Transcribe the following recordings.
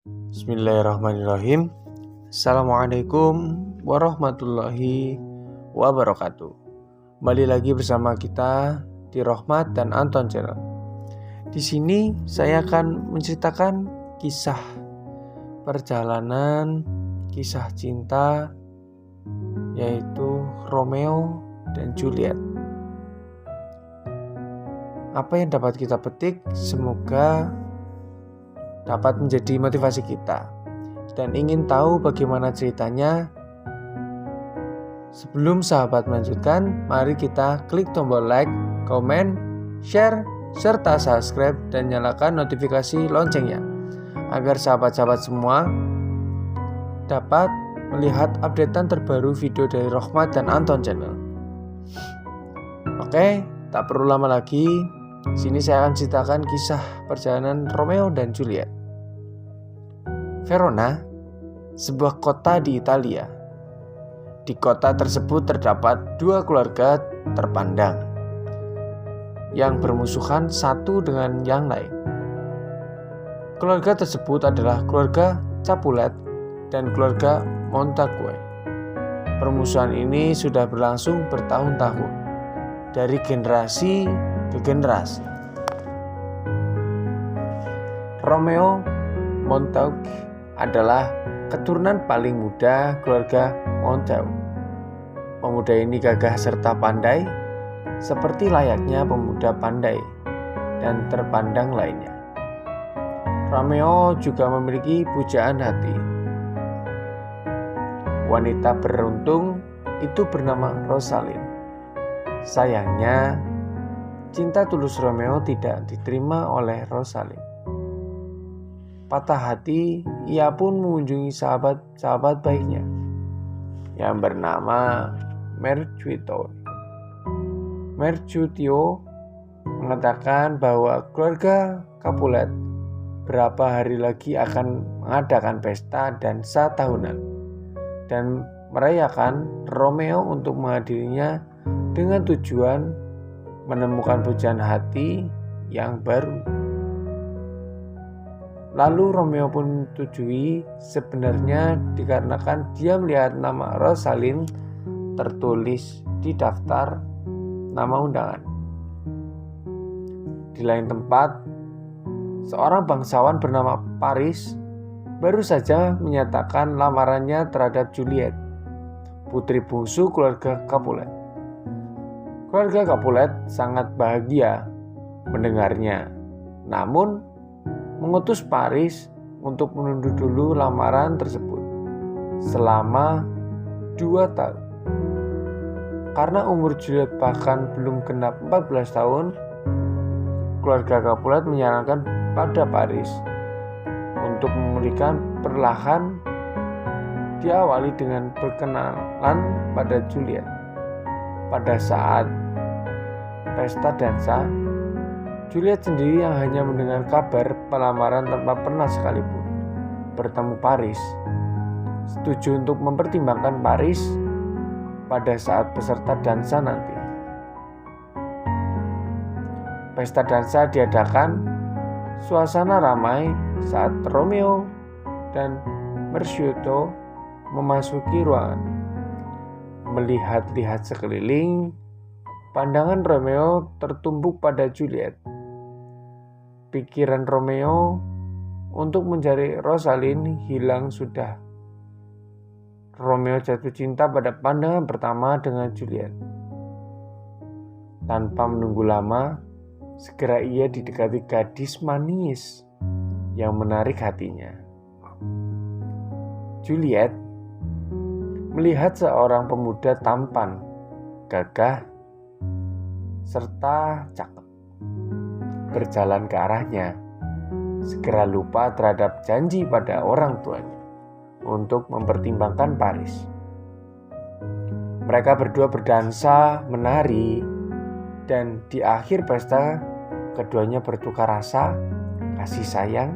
Bismillahirrahmanirrahim. Assalamualaikum warahmatullahi wabarakatuh. Kembali lagi bersama kita di Rohmat dan Anton Channel. Di sini saya akan menceritakan kisah perjalanan, kisah cinta, yaitu Romeo dan Juliet. Apa yang dapat kita petik? Semoga dapat menjadi motivasi kita. Dan ingin tahu bagaimana ceritanya? Sebelum sahabat melanjutkan, mari kita klik tombol like, komen, share, serta subscribe dan nyalakan notifikasi loncengnya agar sahabat-sahabat semua dapat melihat updatean terbaru video dari Rohmat dan Anton Channel. Oke, tak perlu lama lagi. Sini saya akan ceritakan kisah perjalanan Romeo dan Juliet. Verona, sebuah kota di Italia. Di kota tersebut terdapat dua keluarga terpandang yang bermusuhan satu dengan yang lain. Keluarga tersebut adalah keluarga Capulet dan keluarga Montague. Permusuhan ini sudah berlangsung bertahun-tahun, dari generasi ke generasi. Romeo Montague adalah keturunan paling muda keluarga Montague. Pemuda ini gagah serta pandai, seperti layaknya pemuda pandai dan terpandang lainnya. Romeo juga memiliki pujaan hati. Wanita beruntung itu bernama Rosalind. Sayangnya, cinta tulus Romeo tidak diterima oleh Rosalind. Patah hati, ia pun mengunjungi sahabat-sahabat baiknya yang bernama Mercutio. Mercutio mengatakan bahwa keluarga Capulet berapa hari lagi akan mengadakan pesta dansa tahunan dan merayakan Romeo untuk menghadirinya dengan tujuan menemukan pujaan hati yang baru. Lalu Romeo pun menyetujui, sebenarnya dikarenakan dia melihat nama Rosalind tertulis di daftar nama undangan. Di lain tempat, seorang bangsawan bernama Paris baru saja menyatakan lamarannya terhadap Juliet, putri bungsu keluarga Capulet. Keluarga Capulet sangat bahagia mendengarnya, namun mengutus Paris untuk menunda dulu lamaran tersebut selama 2 tahun. Karena umur Juliet bahkan belum genap 14 tahun, keluarga Capulet menyarankan pada Paris untuk memulihkan perlahan, diawali dengan perkenalan pada Juliet. Pada saat pesta dansa, Juliet sendiri yang hanya mendengar kabar pelamaran tanpa pernah sekalipun bertemu Paris, setuju untuk mempertimbangkan Paris pada saat peserta dansa nanti. Pesta dansa diadakan, suasana ramai saat Romeo dan Mercutio memasuki ruangan. Melihat-lihat sekeliling, pandangan Romeo tertumpuk pada Juliet. Pikiran Romeo untuk mencari Rosalind hilang sudah. Romeo jatuh cinta pada pandangan pertama dengan Juliet. Tanpa menunggu lama, segera ia didekati gadis manis yang menarik hatinya. Juliet melihat seorang pemuda tampan, gagah, serta cakep berjalan ke arahnya, segera lupa terhadap janji pada orang tuanya untuk mempertimbangkan Paris. Mereka berdua berdansa, menari, dan di akhir pesta keduanya bertukar rasa, kasih sayang,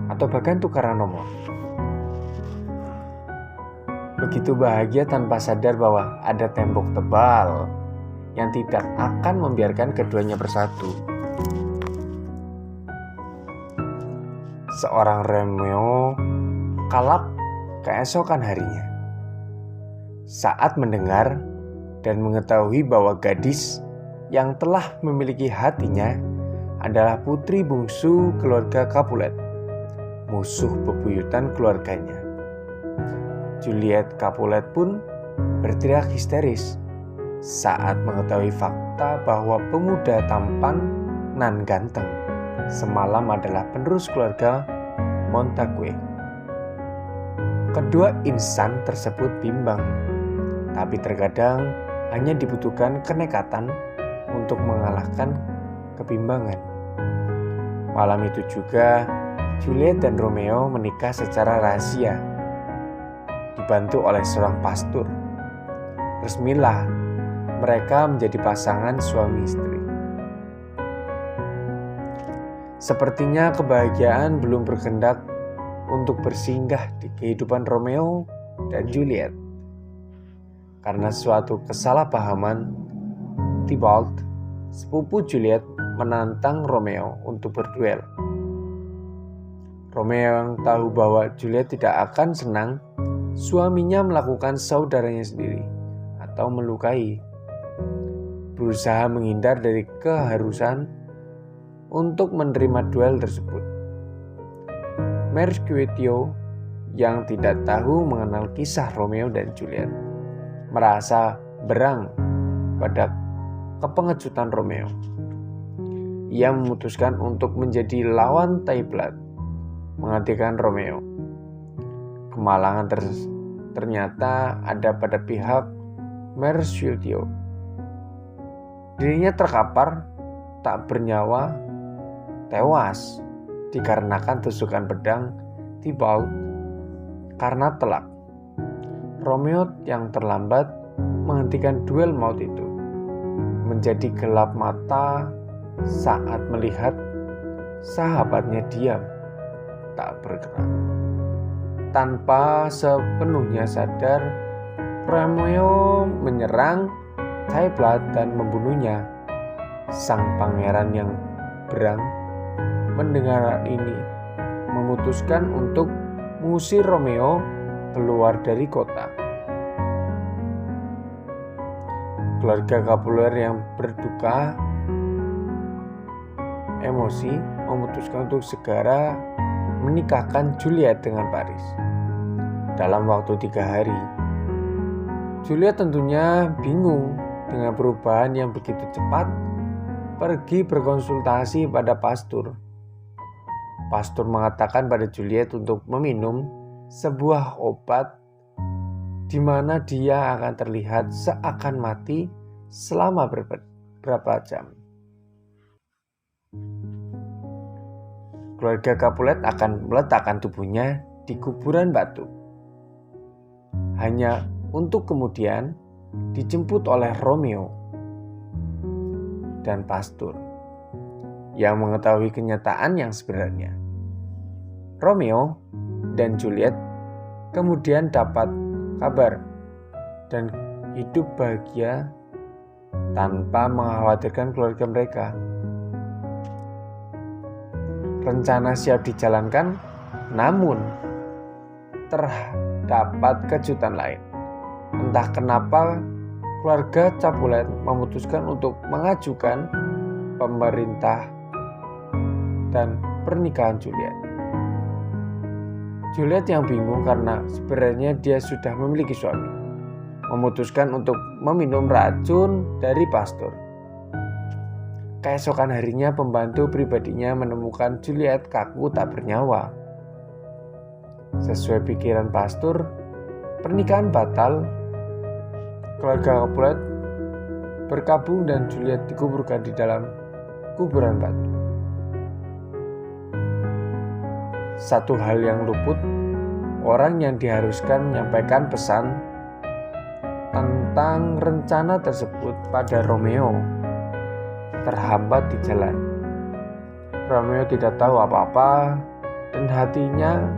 atau bahkan tukaran nomor. Begitu bahagia tanpa sadar bahwa ada tembok tebal yang tidak akan membiarkan keduanya bersatu. seorang Romeo kalap keesokan harinya. Saat mendengar dan mengetahui bahwa gadis yang telah memiliki hatinya adalah putri bungsu keluarga Capulet, musuh bebuyutan keluarganya. Juliet Capulet pun berteriak histeris saat mengetahui fakta bahwa pemuda tampan nan ganteng semalam adalah penerus keluarga Montague. Kedua insan tersebut bimbang, tapi terkadang hanya dibutuhkan kenekatan untuk mengalahkan kebimbangan. Malam itu juga Juliet dan Romeo menikah secara rahasia, dibantu oleh seorang pastor. Resmilah mereka menjadi pasangan suami istri. Sepertinya kebahagiaan belum berkehendak untuk bersinggah di kehidupan Romeo dan Juliet. Karena suatu kesalahpahaman, Tybalt, sepupu Juliet, menantang Romeo untuk berduel. Romeo yang tahu bahwa Juliet tidak akan senang suaminya melakukan saudaranya sendiri atau melukai, berusaha menghindar dari keharusan untuk menerima duel tersebut. Mercutio yang tidak tahu mengenal kisah Romeo dan Juliet merasa berang pada kepengecutan Romeo. Ia memutuskan untuk menjadi lawan Tybalt, menggantikan Romeo. Kemalangan ternyata ada pada pihak Mercutio. Dirinya terkapar, tak bernyawa, tewas dikarenakan tusukan pedang Tybalt karena telak. Romeo yang terlambat menghentikan duel maut itu, menjadi gelap mata saat melihat sahabatnya diam, tak bergerak. Tanpa sepenuhnya sadar, Romeo menyerang Tybalt dan membunuhnya. Sang pangeran yang berang mendengar ini memutuskan untuk mengusir Romeo keluar dari kota. Keluarga Capulet yang berduka emosi memutuskan untuk segera menikahkan Juliet dengan Paris dalam waktu 3 hari. Juliet tentunya bingung dengan perubahan yang begitu cepat, pergi berkonsultasi pada pastor. Pastor mengatakan pada Juliet untuk meminum sebuah obat di mana dia akan terlihat seakan mati selama beberapa jam. Keluarga Capulet akan meletakkan tubuhnya di kuburan batu, hanya untuk kemudian dijemput oleh Romeo dan pastor yang mengetahui kenyataan yang sebenarnya. Romeo dan Juliet kemudian dapat kabar dan hidup bahagia tanpa mengkhawatirkan keluarga mereka. Rencana siap dijalankan, namun terdapat kejutan lain. Entah kenapa keluarga Capulet memutuskan untuk mengajukan pemerintah dan pernikahan Juliet. Juliet yang bingung karena sebenarnya dia sudah memiliki suami, memutuskan untuk meminum racun dari pastor. Keesokan harinya pembantu pribadinya menemukan Juliet kaku tak bernyawa. Sesuai pikiran pastor, pernikahan batal. Keluarga Capulet berkabung dan Juliet dikuburkan di dalam kuburan batu. Satu hal yang luput, orang yang diharuskan menyampaikan pesan tentang rencana tersebut pada Romeo terhambat di jalan. Romeo tidak tahu apa-apa dan hatinya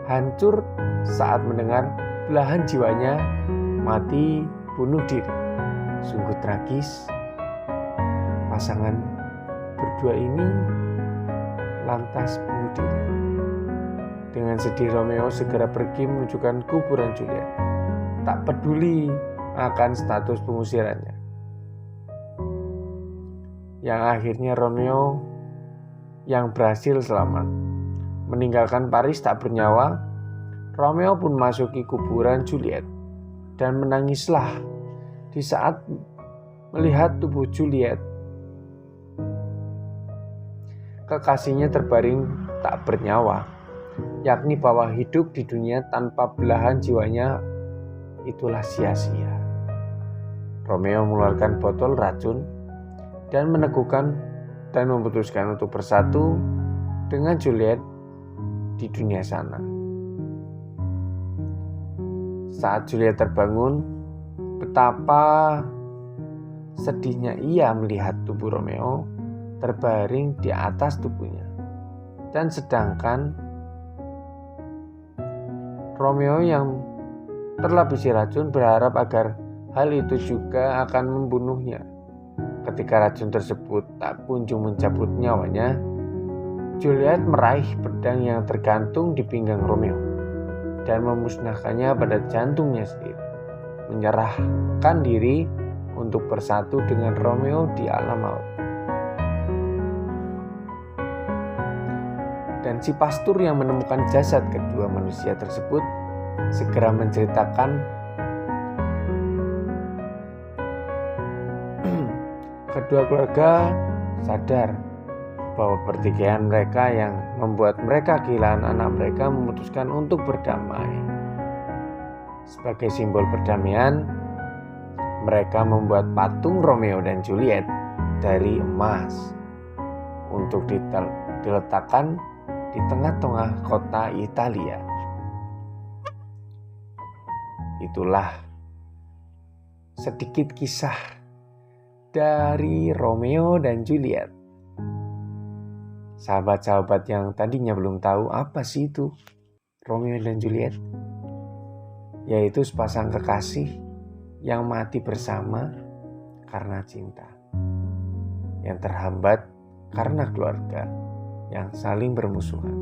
hancur saat mendengar belahan jiwanya mati bunuh diri. Sungguh tragis. Pasangan berdua ini lantas bunuh bunuh diri. Dengan sedih Romeo segera pergi menunjukkan kuburan Juliet, tak peduli akan status pengusirannya. Yang akhirnya Romeo yang berhasil selamat. Meninggalkan Paris tak bernyawa, Romeo pun masuki kuburan Juliet dan menangislah di saat melihat tubuh Juliet. Kekasihnya terbaring tak bernyawa, yakni bahwa hidup di dunia tanpa belahan jiwanya itulah sia-sia. Romeo mengeluarkan botol racun dan meneguhkan dan memutuskan untuk bersatu dengan Juliet di dunia sana. Saat Juliet terbangun, betapa sedihnya ia melihat tubuh Romeo terbaring di atas tubuhnya. Dan sedangkan Romeo yang terlapisi racun berharap agar hal itu juga akan membunuhnya. Ketika racun tersebut tak kunjung mencabut nyawanya, Juliet meraih pedang yang tergantung di pinggang Romeo dan memusnahkannya pada jantungnya sendiri, menyerahkan diri untuk bersatu dengan Romeo di alam maut. Dan si pastur yang menemukan jasad kedua manusia tersebut segera menceritakan kedua keluarga sadar bahwa pertikaian mereka yang membuat mereka kehilangan anak mereka memutuskan untuk berdamai. Sebagai simbol perdamaian, mereka membuat patung Romeo dan Juliet dari emas untuk diletakkan di tengah-tengah kota Italia. Itulah sedikit kisah dari Romeo dan Juliet. Sahabat-sahabat yang tadinya belum tahu apa sih itu Romeo dan Juliet, yaitu sepasang kekasih yang mati bersama karena cinta, yang terhambat karena keluarga yang saling bermusuhan.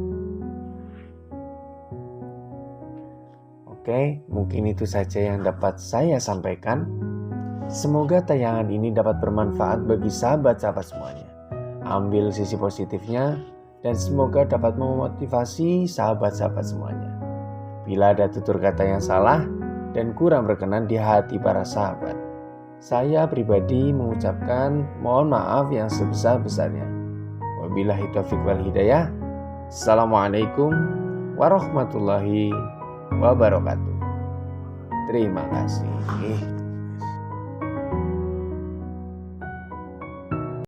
Oke, mungkin itu saja yang dapat saya sampaikan. Semoga tayangan ini dapat bermanfaat bagi sahabat-sahabat semuanya. Ambil sisi positifnya dan semoga dapat memotivasi sahabat-sahabat semuanya. Bila ada tutur kata yang salah dan kurang berkenan di hati para sahabat, saya pribadi mengucapkan mohon maaf yang sebesar-besarnya. Wabillahi taufiq wal hidayah. Assalamualaikum warahmatullahi wabarakatuh. Terima kasih.